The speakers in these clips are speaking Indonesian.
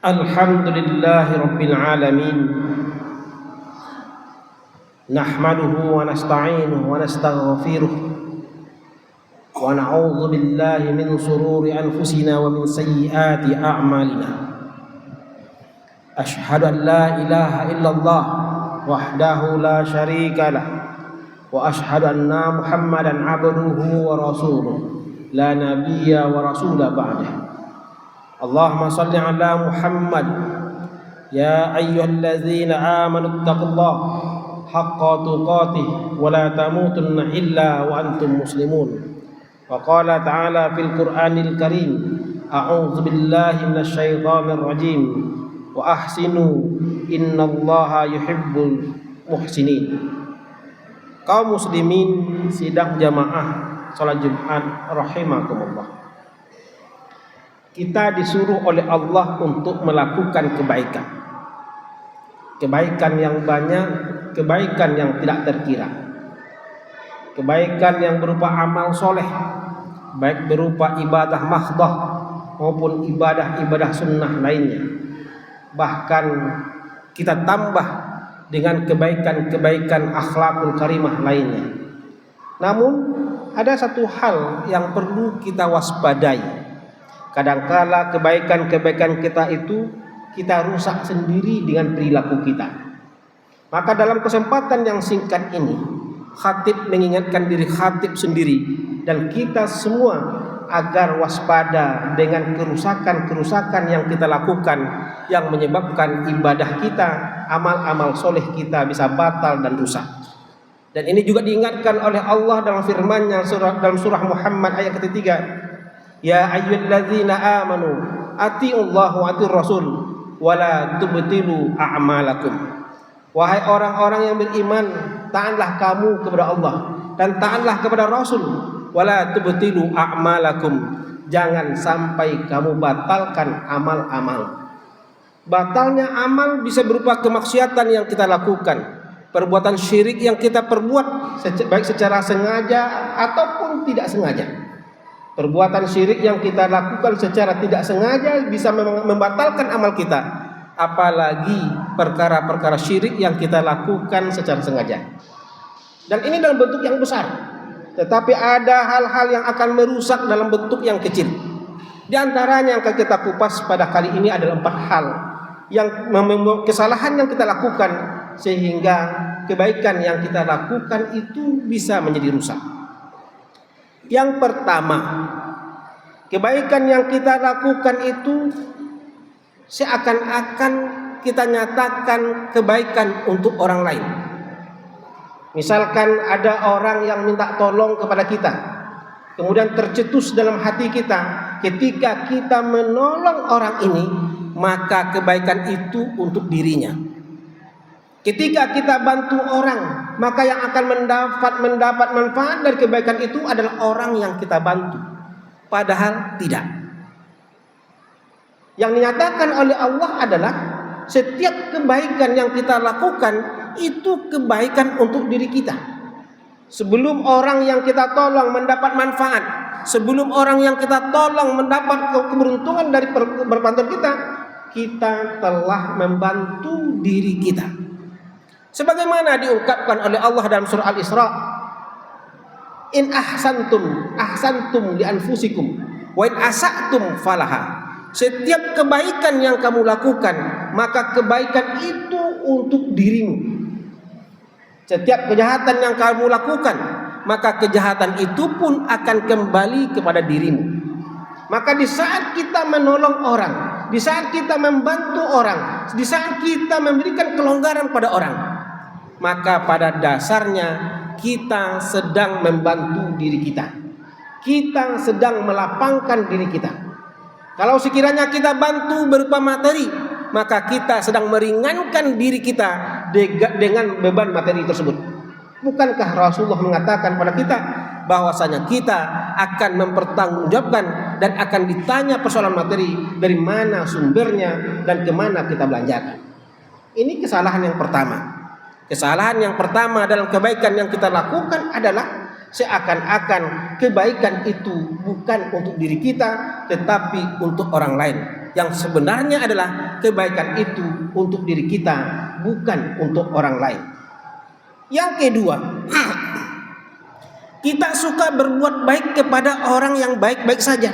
Alhamdulillahi Rabbil Alamin. Nahmaduhu wa nasta'inuhu wa nastaghfiruh wa na'udzu billahi min shururi anfusina wa min sayyiati a'malina. Ashhadu an la ilaha illallah wahdahu la syarika lah wa ashhadu anna Muhammadan abduhu wa rasuluh la nabiyya wa rasula ba'dah. Allahumma salli ala Muhammad ya ayyuhalladzina amanu taqullaha haqqa tuqatih wa la tamutunna illa wa antum muslimun. Wa qala ta'ala fil Qur'anil Karim, a'udzu billahi minasy syaithanir rajim wa ahsinu innallaha yuhibbul muhsinin. Kaum muslimin sidang jamaah salat Jumat rahimakumullah. Kita disuruh oleh Allah untuk melakukan kebaikan. Kebaikan yang banyak, kebaikan yang tidak terkira. Kebaikan yang berupa amal soleh, baik berupa ibadah mahdhah maupun ibadah-ibadah sunnah lainnya. Bahkan kita tambah dengan kebaikan-kebaikan akhlakul karimah lainnya. Namun ada satu hal yang perlu kita waspadai. Kadangkala kebaikan-kebaikan kita itu kita rusak sendiri dengan perilaku kita. Maka dalam kesempatan yang singkat ini, khatib mengingatkan diri khatib sendiri dan kita semua agar waspada dengan kerusakan-kerusakan yang kita lakukan yang menyebabkan ibadah kita, amal-amal soleh kita bisa batal dan rusak. Dan ini juga diingatkan oleh Allah dalam firman-Nya dalam surah Muhammad ayat ketiga. Ya ayyuhalladzina amanu atiullaha wa atiur rasul wa la tubtilu a'malakum. Wahai orang-orang yang beriman, taatlah kamu kepada Allah dan taatlah kepada Rasul. Wa la tubtilu a'malakum. Jangan sampai kamu batalkan amal-amal. Batalnya amal bisa berupa kemaksiatan yang kita lakukan, perbuatan syirik yang kita perbuat baik secara sengaja ataupun tidak sengaja. Perbuatan syirik yang kita lakukan secara tidak sengaja bisa membatalkan amal kita. Apalagi perkara-perkara syirik yang kita lakukan secara sengaja. Dan ini dalam bentuk yang besar. Tetapi ada hal-hal yang akan merusak dalam bentuk yang kecil. Di antaranya yang akan kita kupas pada kali ini adalah 4 hal yang kesalahan yang kita lakukan sehingga kebaikan yang kita lakukan itu bisa menjadi rusak. Yang pertama, kebaikan yang kita lakukan itu seakan-akan kita nyatakan kebaikan untuk orang lain. Misalkan ada orang yang minta tolong kepada kita, kemudian tercetus dalam hati kita, ketika kita menolong orang ini, maka kebaikan itu untuk dirinya. Ketika kita bantu orang, maka yang akan mendapat manfaat dari kebaikan itu adalah orang yang kita bantu. Padahal tidak. Yang dinyatakan oleh Allah adalah setiap kebaikan yang kita lakukan itu kebaikan untuk diri kita. Sebelum orang yang kita tolong mendapat manfaat, sebelum orang yang kita tolong mendapat keberuntungan dari berbantuan kita, kita telah membantu diri kita. Sebagaimana diungkapkan oleh Allah dalam surah Al-Isra, in ahsantum li anfusikum wa in asa'tum falaha. Setiap kebaikan yang kamu lakukan, maka kebaikan itu untuk dirimu. Setiap kejahatan yang kamu lakukan, maka kejahatan itu pun akan kembali kepada dirimu. Maka di saat kita menolong orang, di saat kita membantu orang, di saat kita memberikan kelonggaran pada orang, maka pada dasarnya kita sedang membantu diri kita. Kita sedang melapangkan diri kita. Kalau sekiranya kita bantu berupa materi, maka kita sedang meringankan diri kita dengan beban materi tersebut. Bukankah Rasulullah mengatakan pada kita bahwasanya kita akan mempertanggungjawabkan dan akan ditanya persoalan materi, dari mana sumbernya dan kemana kita belanjakan. Ini kesalahan yang pertama. Kesalahan yang pertama dalam kebaikan yang kita lakukan adalah seakan-akan kebaikan itu bukan untuk diri kita tetapi untuk orang lain. Yang sebenarnya adalah kebaikan itu untuk diri kita, bukan untuk orang lain. Yang kedua, kita suka berbuat baik kepada orang yang baik-baik saja,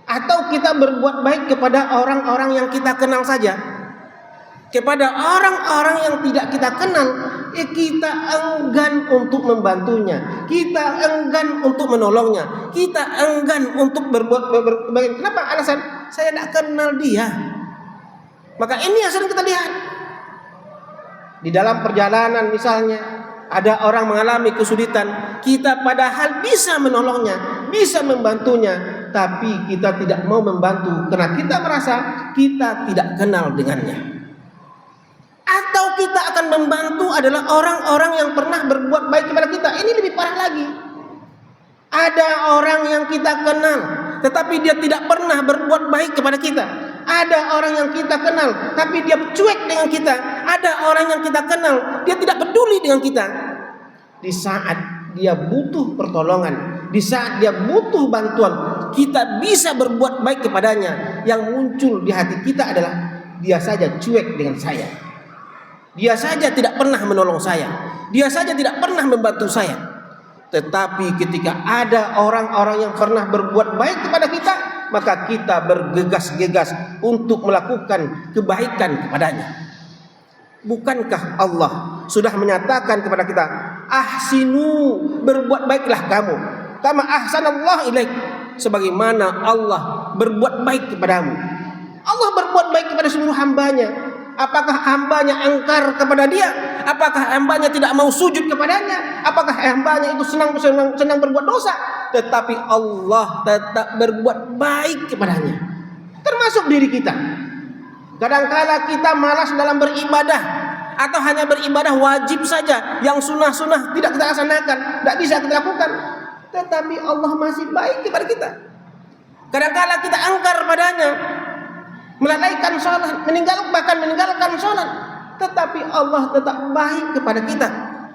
atau kita berbuat baik kepada orang-orang yang kita kenal saja. Kepada orang-orang yang tidak kita kenal, kita enggan untuk membantunya, kita enggan untuk menolongnya, kita enggan untuk berbuat baik. Kenapa? Alasan saya tidak kenal dia. Maka ini yang sering kita lihat di dalam perjalanan. Misalnya ada orang mengalami kesulitan, kita padahal bisa menolongnya, bisa membantunya, tapi kita tidak mau membantu karena kita merasa kita tidak kenal dengannya. Atau kita akan membantu adalah orang-orang yang pernah berbuat baik kepada kita. Ini lebih parah lagi. Ada orang yang kita kenal, tetapi dia tidak pernah berbuat baik kepada kita. Ada orang yang kita kenal, tapi dia cuek dengan kita. Ada orang yang kita kenal, dia tidak peduli dengan kita. Di saat dia butuh pertolongan, di saat dia butuh bantuan, kita bisa berbuat baik kepadanya. Yang muncul di hati kita adalah dia saja cuek dengan saya. Dia saja tidak pernah menolong saya. Dia saja tidak pernah membantu saya. Tetapi ketika ada orang-orang yang pernah berbuat baik kepada kita, maka kita bergegas-gegas untuk melakukan kebaikan kepadanya. Bukankah Allah sudah menyatakan kepada kita, ahsinu, berbuat baiklah kamu, kama ahsanallahu ilaik, sebagaimana Allah berbuat baik kepadamu. Allah berbuat baik kepada seluruh hambanya. Apakah hambanya engkar kepada dia? Apakah hambanya tidak mau sujud kepadanya? Apakah hambanya itu senang berbuat dosa? Tetapi Allah tetap berbuat baik kepadanya, termasuk diri kita. Kadangkala kita malas dalam beribadah, atau hanya beribadah wajib saja, yang sunnah-sunnah tidak kita laksanakan, tidak bisa kita lakukan. Tetapi Allah masih baik kepada kita. Kadangkala kita engkar padanya, melalaikan sholat, meninggalkan sholat, tetapi Allah tetap baik kepada kita.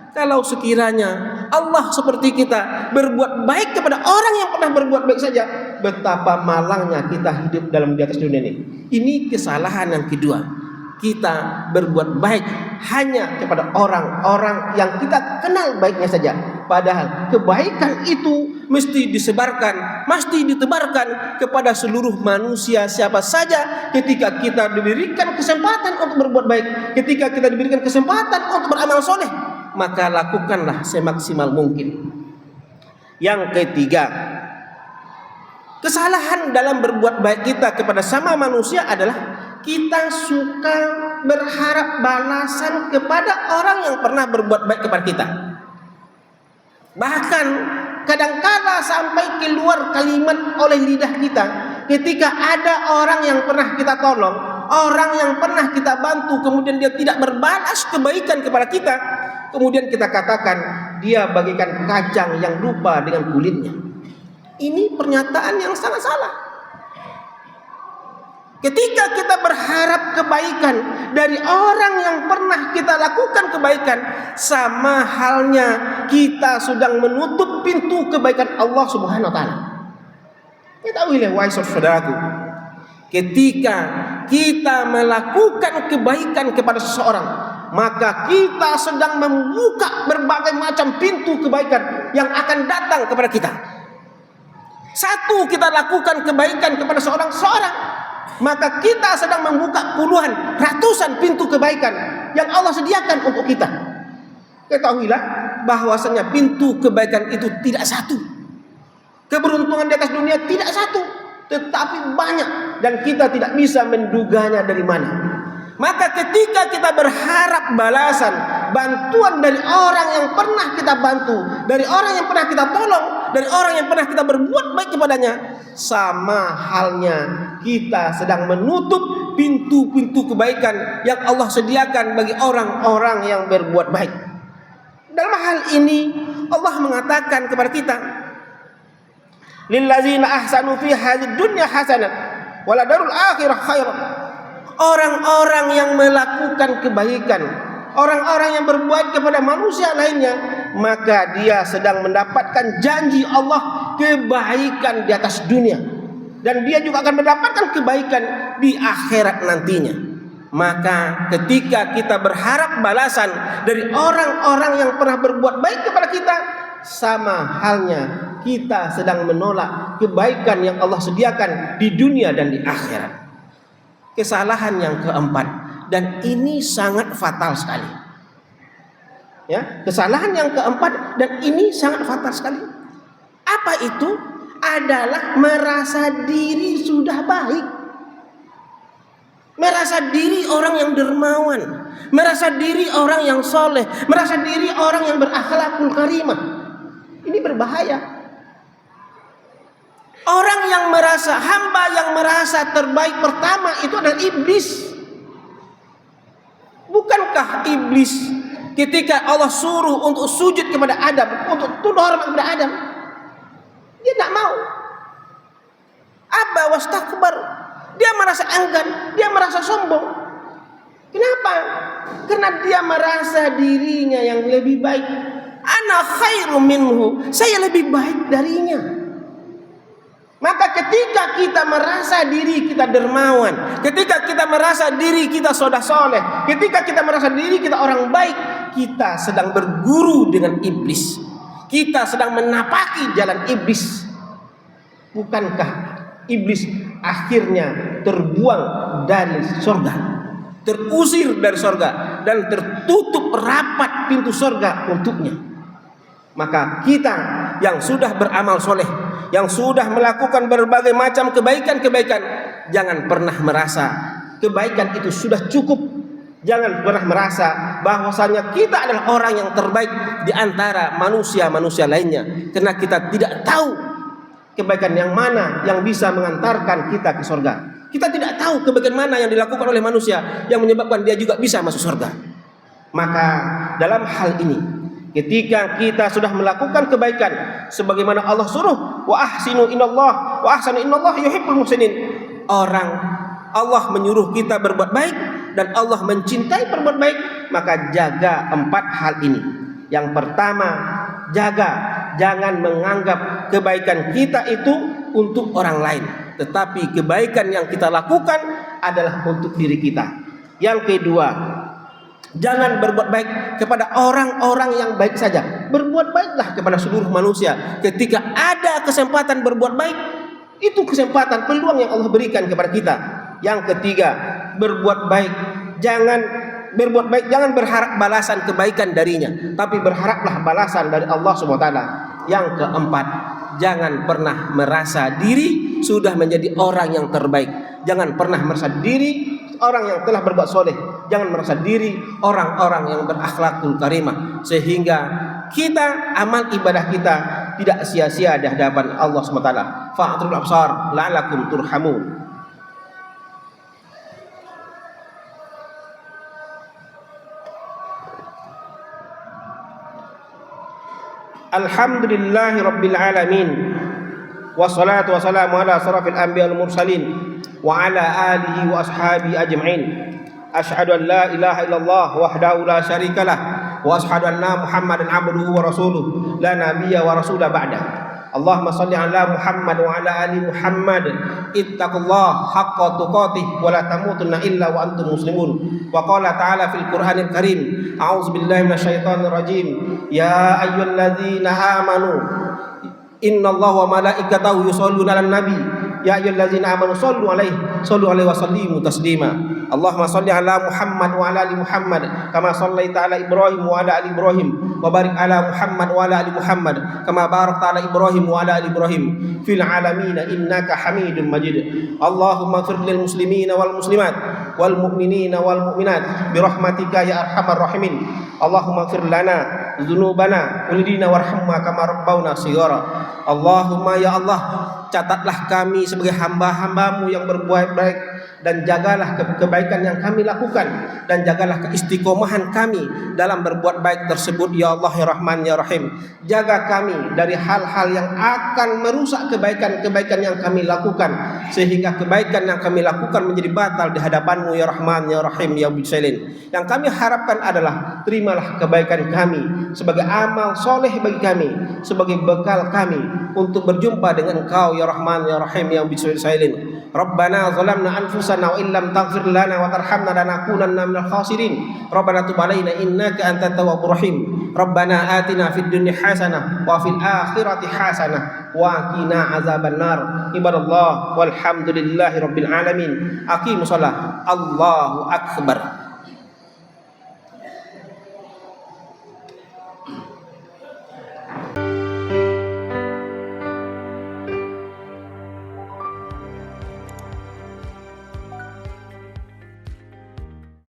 Kalau sekiranya Allah seperti kita berbuat baik kepada orang yang pernah berbuat baik saja, betapa malangnya kita hidup di atas dunia ini. Ini kesalahan yang kedua. Kita berbuat baik hanya kepada orang-orang yang kita kenal baiknya saja. Padahal kebaikan itu mesti disebarkan, mesti ditebarkan kepada seluruh manusia siapa saja. Ketika kita diberikan kesempatan untuk berbuat baik, ketika kita diberikan kesempatan untuk beramal soleh, maka lakukanlah semaksimal mungkin. Yang ketiga, kesalahan dalam berbuat baik kita kepada sama manusia adalah kita suka berharap balasan kepada orang yang pernah berbuat baik kepada kita. Bahkan kadangkala sampai keluar kalimat oleh lidah kita ketika ada orang yang pernah kita tolong, orang yang pernah kita bantu, kemudian dia tidak berbalas kebaikan kepada kita, kemudian kita katakan dia bagaikan kacang yang lupa dengan kulitnya. Ini pernyataan yang sangat salah. Ketika kita berharap kebaikan dari orang yang pernah kita lakukan kebaikan, sama halnya kita sedang menutup pintu kebaikan Allah Subhanahu wa taala. Ketahuilah wahai saudaraku, ketika kita melakukan kebaikan kepada seseorang, maka kita sedang membuka berbagai macam pintu kebaikan yang akan datang kepada kita. Satu, kita lakukan kebaikan kepada seorang, maka kita sedang membuka puluhan, ratusan pintu kebaikan yang Allah sediakan untuk kita. Ketahuilah bahwasanya pintu kebaikan itu tidak satu. Keberuntungan di atas dunia tidak satu, tetapi banyak, dan kita tidak bisa menduganya dari mana. Maka ketika kita berharap balasan, bantuan dari orang yang pernah kita bantu, dari orang yang pernah kita tolong, dari orang yang pernah kita berbuat baik kepadanya, sama halnya kita sedang menutup pintu-pintu kebaikan yang Allah sediakan bagi orang-orang yang berbuat baik. Dalam hal ini Allah mengatakan kepada kita, lillazina ahsanu fi hadzid dunya hasanah wala darul akhirah khairah. Orang-orang yang melakukan kebaikan, orang-orang yang berbuat kepada manusia lainnya, maka dia sedang mendapatkan janji Allah kebaikan di atas dunia. dan dia juga akan mendapatkan kebaikan di akhirat nantinya. Maka ketika kita berharap balasan dari orang-orang yang pernah berbuat baik kepada kita, sama halnya kita sedang menolak kebaikan yang Allah sediakan di dunia dan di akhirat. Kesalahan yang keempat, dan ini sangat fatal sekali. Ya, kesalahan yang keempat dan ini sangat fatal sekali. Apa itu? Adalah merasa diri sudah baik. Merasa diri orang yang dermawan, merasa diri orang yang soleh, merasa diri orang yang berakhlakul karimah. Ini berbahaya. Orang yang merasa, hamba yang merasa terbaik pertama itu adalah iblis. Bukankah iblis ketika Allah suruh untuk sujud kepada Adam, untuk tunduk hormat kepada Adam, dia tidak mau. Aba wastakbar. Dia merasa enggan, dia merasa sombong. Kenapa? Karena dia merasa dirinya yang lebih baik. Ana khairum minhu, saya lebih baik darinya. Maka ketika kita merasa diri kita dermawan, ketika kita merasa diri kita sudah soleh, ketika kita merasa diri kita orang baik, kita sedang berguru dengan iblis. Kita sedang menapaki jalan iblis. Bukankah iblis akhirnya terbuang dari surga, terusir dari surga, dan tertutup rapat pintu surga untuknya? Maka kita yang sudah beramal soleh, yang sudah melakukan berbagai macam kebaikan-kebaikan, jangan pernah merasa kebaikan itu sudah cukup. Jangan pernah merasa bahwasanya kita adalah orang yang terbaik di antara manusia-manusia lainnya, karena kita tidak tahu kebaikan yang mana yang bisa mengantarkan kita ke surga. Kita tidak tahu kebaikan mana yang dilakukan oleh manusia yang menyebabkan dia juga bisa masuk surga. Maka dalam hal ini, ketika kita sudah melakukan kebaikan sebagaimana Allah suruh, wa ahsinu inallah wa ahsanu inallah yuhibbul muhsinin. Allah menyuruh kita berbuat baik dan Allah mencintai berbuat baik, maka jaga 4 hal ini. Yang pertama, jangan menganggap kebaikan kita itu untuk orang lain, tetapi kebaikan yang kita lakukan adalah untuk diri kita. Yang kedua, jangan berbuat baik kepada orang-orang yang baik saja. Berbuat baiklah kepada seluruh manusia. Ketika ada kesempatan berbuat baik, itu kesempatan, peluang yang Allah berikan kepada kita. Yang ketiga, berbuat baik. Jangan berharap balasan kebaikan darinya, tapi berharaplah balasan dari Allah SWT. Yang keempat, jangan pernah merasa diri sudah menjadi orang yang terbaik. Jangan pernah merasa diri orang yang telah berbuat soleh. Jangan merasa diri orang-orang yang berakhlakul karimah, sehingga kita, amal ibadah kita tidak sia-sia di hadapan Allah SWT. Fa'atul absar la'alakum turhamun. Alhamdulillahi Rabbil Alamin, wassalatu wassalamu ala asrafil anbiya wal mursalin wa ala alihi wa ashabihi ajma'in. Asyhadu an la ilaha illallah wahdahu la syarikalah wa asyhadu anna Muhammadan abduhu wa rasuluh la nabiyya wa rasula ba'da. Allahumma salli ala Muhammad wa ala ali Muhammad. Ittaqullaha haqqa tuqatih wa la tamutunna illa wa antum muslimun. Wa qala ta'ala fil Qur'anil Karim, a'udzu billahi minasyaitonir rajim. Ya ayyuhalladzina amanu innallaha wa malaikatahu yusholluna 'alan nabi. Ya ayyuhalladzina amanu sallu alaihi wa sallimu taslima. Allahumma salli ala Muhammad wa ala ali Muhammad kama shallaita ala Ibrahim wa ala ali Ibrahim, wa barik ala Muhammad wa ala ali Muhammad kama barakta ala Ibrahim wa ala ali Ibrahim fil alamin innaka Hamidum Majid. Allahumma ighfir lil muslimina wal muslimat wal mu'minina wal mu'minat bi rahmatika ya arhamar rahimin. Allahumma ighfir lana dzunubana walidina warhamna kama rabbawna shighara. Allahumma ya Allah, catatlah kami sebagai hamba-hambamu yang berbuat baik, dan jagalah kebaikan yang kami lakukan, dan jagalah keistiqomahan kami dalam berbuat baik tersebut ya Allah ya Rahman ya Rahim. Jaga kami dari hal-hal yang akan merusak kebaikan-kebaikan yang kami lakukan, sehingga kebaikan yang kami lakukan menjadi batal di hadapan-Mu ya Rahman ya Rahim ya Bisalin. Yang kami harapkan adalah terimalah kebaikan kami sebagai amal soleh bagi kami, sebagai bekal kami untuk berjumpa dengan Engkau ya Rahman ya Rahim ya Bisalin. Rabbana zalamna anfusana wa illam taghfir lana wa tarhamna lanakunanna minal khasirin. Rabbana tub alaina innaka antat tawwabur rahim. Rabbana atina fid dunya hasanah wa fil akhirati hasanah wa qina azabannar. Ibadallah walhamdulillahi rabbil alamin. Aqimus shalah. Allahu akbar.